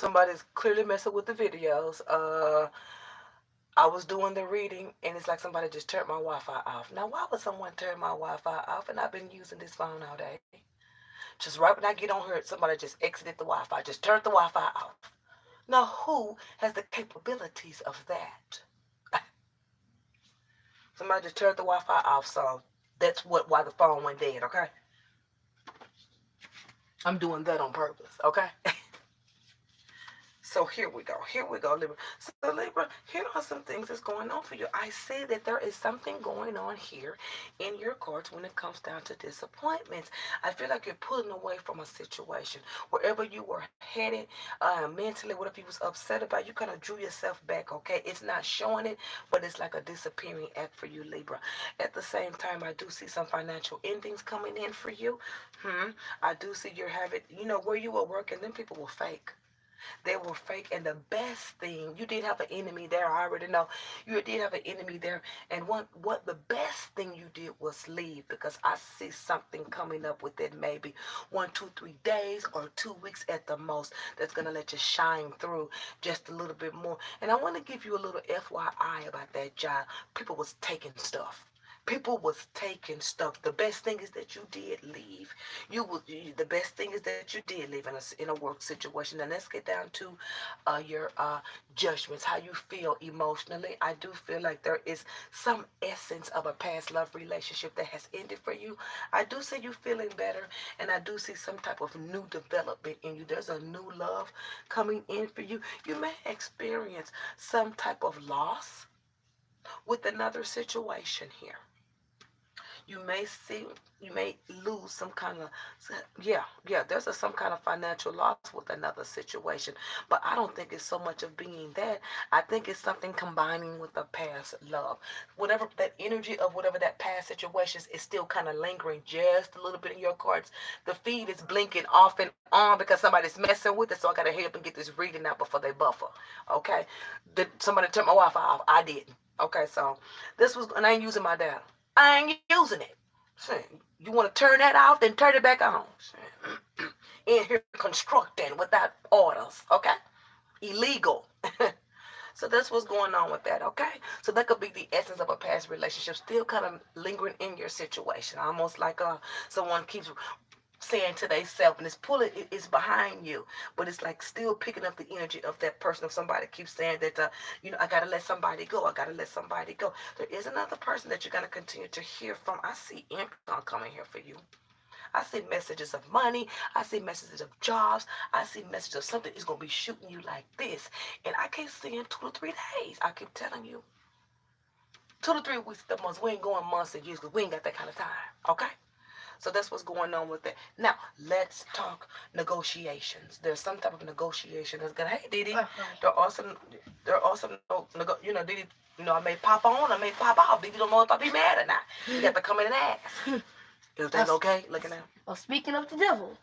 Somebody's clearly messing with the videos. I was doing the reading, and it's like somebody just turned my Wi-Fi off. Now, why would someone turn my Wi-Fi off? And I've been using this phone all day. Just right when I get on here, somebody just exited the Wi-Fi, just turned the Wi-Fi off. Now, who has the capabilities of that? Somebody just turned the Wi-Fi off, so that's why the phone went dead. Okay, I'm doing that on purpose. Okay. So here we go. Here we go, Libra. So Libra, here are some things that's going on for you. I see that there is something going on here in your cards when it comes down to disappointments. I feel like you're pulling away from a situation. Wherever you were headed, mentally, whatever you was upset about, you kind of drew yourself back, okay? It's not showing it, but it's like a disappearing act for you, Libra. At the same time, I do see some financial endings coming in for you. I do see you're having, where you were working, then people will fake. They were fake. And the best thing, you did have an enemy there. I already know you did have an enemy there. And what the best thing you did was leave, because I see something coming up with it, maybe 1, 2, 3 days or 2 weeks at the most, that's going to let you shine through just a little bit more. And I want to give you a little FYI about that job. People was taking stuff. People was taking stuff. The best thing is that you did leave. The best thing is that you did leave in a work situation. And let's get down to your judgments, how you feel emotionally. I do feel like there is some essence of a past love relationship that has ended for you. I do see you feeling better, and I do see some type of new development in you. There's a new love coming in for you. You may experience some type of loss with another situation here. You may see, you may lose some kind of, yeah, there's some kind of financial loss with another situation. But I don't think it's so much of being that. I think it's something combining with the past love. Whatever that energy of whatever that past situation is still kind of lingering just a little bit in your cards. The feed is blinking off and on because somebody's messing with it, so I got to hurry up and get this reading out before they buffer. Okay? Did somebody turn my Wi-Fi off? I didn't. Okay, so this was, and I ain't using my data. I ain't using it. See, you want to turn that off, then turn it back on. In here constructing without orders, okay? Illegal. So that's what's going on with that, okay? So that could be the essence of a past relationship still kind of lingering in your situation. Almost like someone keeps saying to themselves, and it's pulling, it's behind you, but it's like still picking up the energy of that person. If somebody keeps saying that, I gotta let somebody go, I gotta let somebody go, there is another person that you're gonna continue to hear from. I see income coming here for you. I see messages of money. I see messages of jobs. I see messages of something is gonna be shooting you like this, and I can't see in 2 to 3 days. I keep telling you, 2 to 3 weeks at the most. We ain't going months and years because we ain't got that kind of time. Okay. So that's what's going on with it. Now, let's talk negotiations. There's some type of negotiation that's gonna. Hey, Didi, there are some, Didi. I may pop on, I may pop off. Didi don't know if I be mad or not. You got to come in and ask. Is that okay? Looking at. Well, speaking of the devil.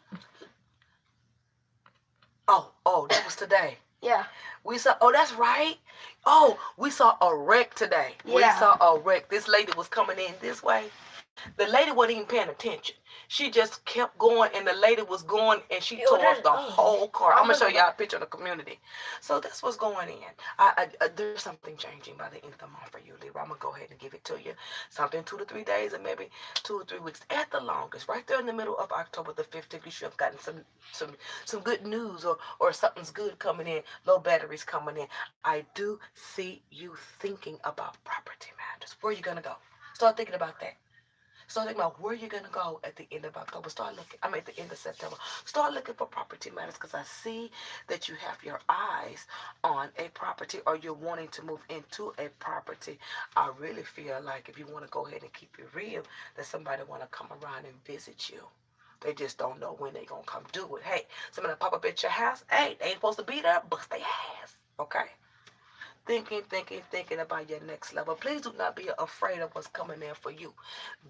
Oh, that was today. Yeah. We saw. Oh, that's right. Oh, we saw a wreck today. Yeah. We saw a wreck. This lady was coming in this way. The lady wasn't even paying attention. She just kept going, and the lady was going, and she tore off the whole car. I'm gonna show y'all a picture of the community. So that's what's going in. There's something changing by the end of the month for you, Libra. I'm gonna go ahead and give it to you. Something 2 to 3 days, and maybe 2 or 3 weeks at the longest. Right there in the middle of October the 15th, you should have gotten some good news, or something's good coming in. Low batteries coming in. I do see you thinking about property matters. Where are you gonna go? Start thinking about that. Start thinking about where you're going to go at the end of October. At the end of September. Start looking for property matters, because I see that you have your eyes on a property, or you're wanting to move into a property. I really feel like if you want to go ahead and keep it real, that somebody want to come around and visit you. They just don't know when they're going to come do it. Hey, somebody pop up at your house. Hey, they ain't supposed to be there. Bust their ass. Okay? Thinking about your next level. Please do not be afraid of what's coming in for you.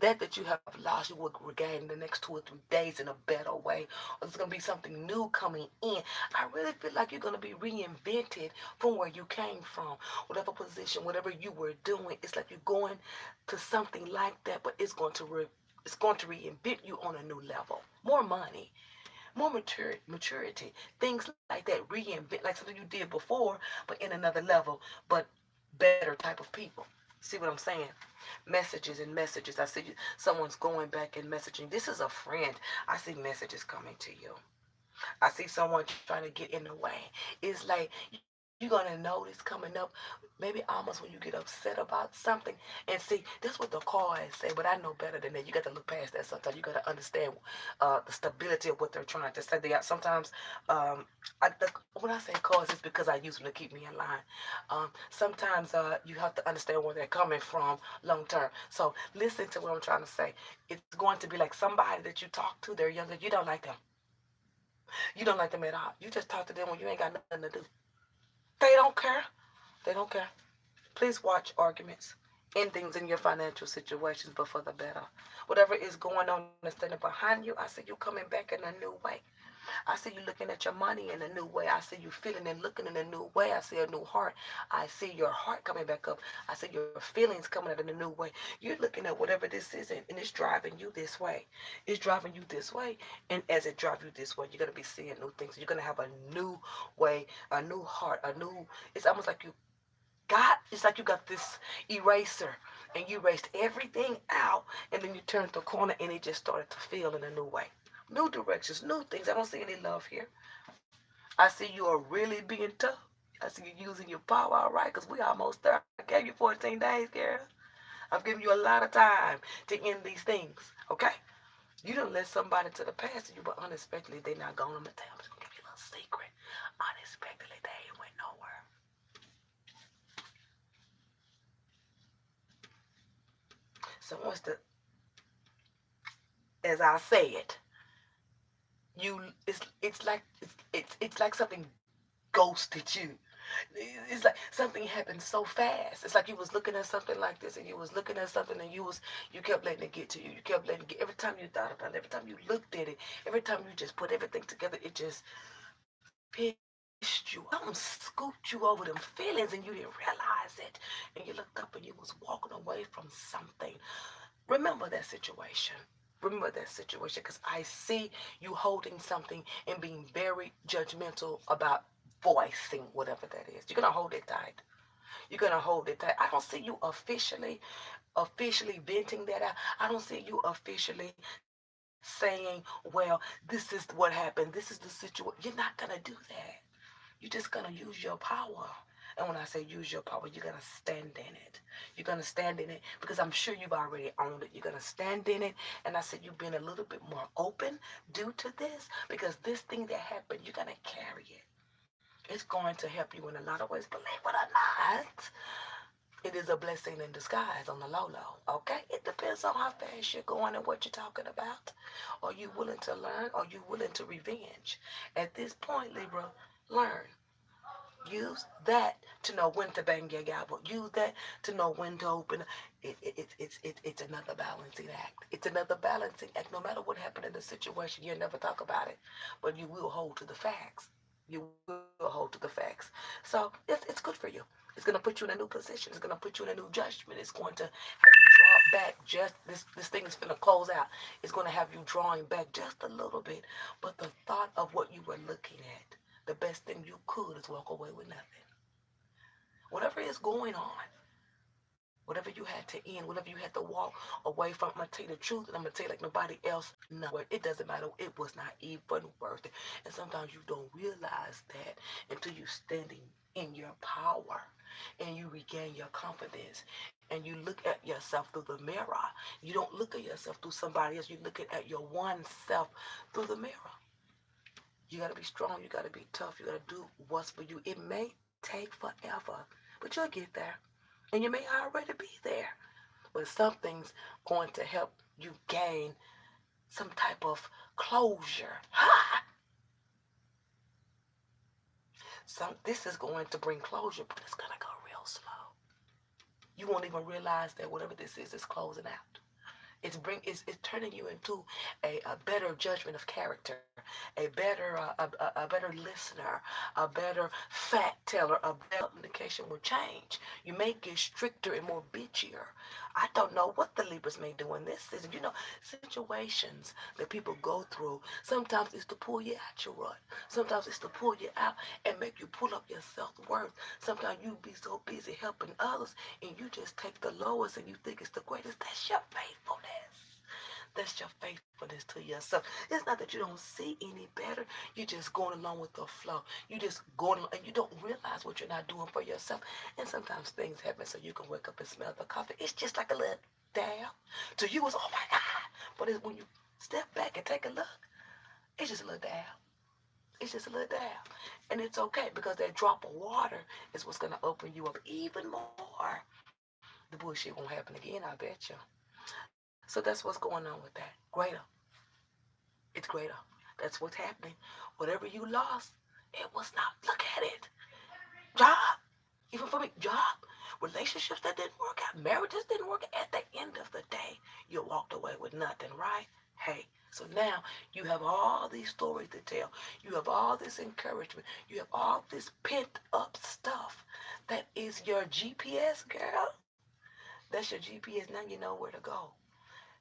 That you have lost, you will regain the next 2 or 3 days in a better way. Or there's going to be something new coming in. I really feel like you're going to be reinvented from where you came from. Whatever position, whatever you were doing, it's like you're going to something like that, but it's going to reinvent you on a new level. More money. more maturity, things like that, reinvent, like something you did before, but in another level, but better type of people. See what I'm saying? Messages and messages. I see someone's going back and messaging. This is a friend. I see messages coming to you. I see someone trying to get in the way. It's like you're gonna notice coming up, maybe almost when you get upset about something. And see, that's what the cards say, but I know better than that. You got to look past that sometimes. You got to understand the stability of what they're trying to say. They got sometimes, when I say cards, it's because I use them to keep me in line. Sometimes you have to understand where they're coming from long term. So listen to what I'm trying to say. It's going to be like somebody that you talk to. They're younger. You don't like them. You don't like them at all. You just talk to them when you ain't got nothing to do. They don't care. They don't care. Please watch arguments, endings in your financial situations, but for the better. Whatever is going on and standing behind you, I see you coming back in a new way. I see you looking at your money in a new way. I see you feeling and looking in a new way. I see a new heart. I see your heart coming back up. I see your feelings coming out in a new way. You're looking at whatever this is, and it's driving you this way. It's driving you this way. And as it drives you this way, you're going to be seeing new things. You're going to have a new way, a new heart, it's almost like it's like you got this eraser and you erased everything out, and then you turned the corner and it just started to feel in a new way. New directions, new things. I don't see any love here. I see you are really being tough. I see you using your power all right, because we almost there. I gave you 14 days, girl. I've given you a lot of time to end these things, okay? You done let somebody to the past to you, but unexpectedly they not going. I'm going to tell you, I'm just going to give you a little secret. Unexpectedly they went nowhere. So once as I said, it's like something ghosted you. It's like something happened so fast. It's like you was looking at something like this, and you was looking at something, and you kept letting it get to you. You kept letting it get. Every time you thought about it, every time you looked at it, every time you just put everything together, it just pished you off. Something scooped you over them feelings, and you didn't realize it. And you looked up, and you was walking away from something. Remember that situation. Remember that situation, because I see you holding something and being very judgmental about voicing whatever that is. You're gonna hold it tight. You're gonna hold it tight. I don't see you officially venting that out. I don't see you officially saying, well, this is what happened, this is the situation. You're not gonna do that. You're just gonna use your power. And when I say use your power, you're gonna stand in it. You're gonna stand in it because I'm sure you've already owned it. You're gonna stand in it. And I said you've been a little bit more open due to this, because this thing that happened, you're gonna carry it. It's going to help you in a lot of ways. Believe it or not, it is a blessing in disguise on the low low. Okay? It depends on how fast you're going and what you're talking about. Are you willing to learn? Are you willing to revenge? At this point, Libra, learn. Use that to know when to bang your gavel. Use that to know when to open. It's another balancing act. It's another balancing act. No matter what happened in the situation, you'll never talk about it, but you will hold to the facts. You will hold to the facts. So it's good for you. It's going to put you in a new position. It's going to put you in a new judgment. It's going to have you draw back. Just this thing is going to close out. It's going to have you drawing back just a little bit. But the thought of what you were looking at, the best thing you could is walk away with nothing. Whatever is going on, whatever you had to end, whatever you had to walk away from, I'm going to tell you the truth, and I'm going to tell you like nobody else knows. It doesn't matter. It was not even worth it. And sometimes you don't realize that until you're standing in your power and you regain your confidence and you look at yourself through the mirror. You don't look at yourself through somebody else. You're looking at your one self through the mirror. You got to be strong. You got to be tough. You got to do what's for you. It may take forever, but you'll get there. And you may already be there. But something's going to help you gain some type of closure. Ha! This is going to bring closure, but it's going to go real slow. You won't even realize that whatever this is closing out. It's turning you into a better judgment of character, a better listener, a better fact teller, a better communication will change. You may get stricter and more bitchier. I don't know what the Libras may do in this season. Situations that people go through, sometimes it's to pull you out your rut. Sometimes it's to pull you out and make you pull up your self-worth. Sometimes you be so busy helping others and you just take the lowest and you think it's the greatest. That's your faithfulness. That's your faithfulness to yourself. It's not that you don't see any better. You're just going along with the flow. You just going along, and you don't realize what you're not doing for yourself. And sometimes things happen so you can wake up and smell the coffee. It's just like a little dab. To you, it's oh my God. But it's when you step back and take a look, it's just a little dab. It's just a little dab. And it's okay because that drop of water is what's going to open you up even more. The bullshit won't happen again, I bet you. So that's what's going on with that. Greater. It's greater. That's what's happening. Whatever you lost, it was not. Look at it. Job. Even for me, job. Relationships that didn't work out. Marriages didn't work out. At the end of the day, you walked away with nothing, right? Hey, so now you have all these stories to tell. You have all this encouragement. You have all this pent up stuff. That is your GPS, girl. That's your GPS. Now you know where to go.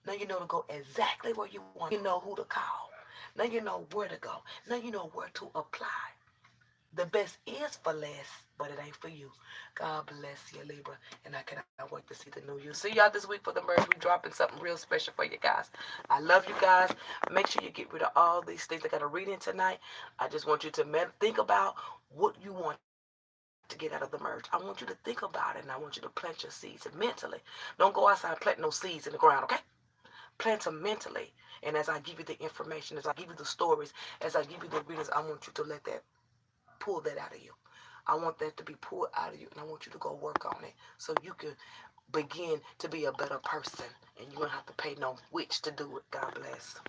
Now you know to go exactly where you want. You know who to call. Now you know where to go. Now you know where to apply. The best is for less, but it ain't for you. God bless you, Libra. And I cannot wait to see the new you. See y'all this week for the merge. We dropping something real special for you guys. I love you guys. Make sure you get rid of all these things. I got a reading tonight. I just want you to think about what you want to get out of the merge. I want you to think about it, and I want you to plant your seeds mentally. Don't go outside and plant no seeds in the ground, okay? Plant them mentally. And as I give you the information, as I give you the stories, as I give you the readings, I want you to let that pull that out of you. I want that to be pulled out of you, and I want you to go work on it so you can begin to be a better person. And you don't have to pay no witch to do it. God bless.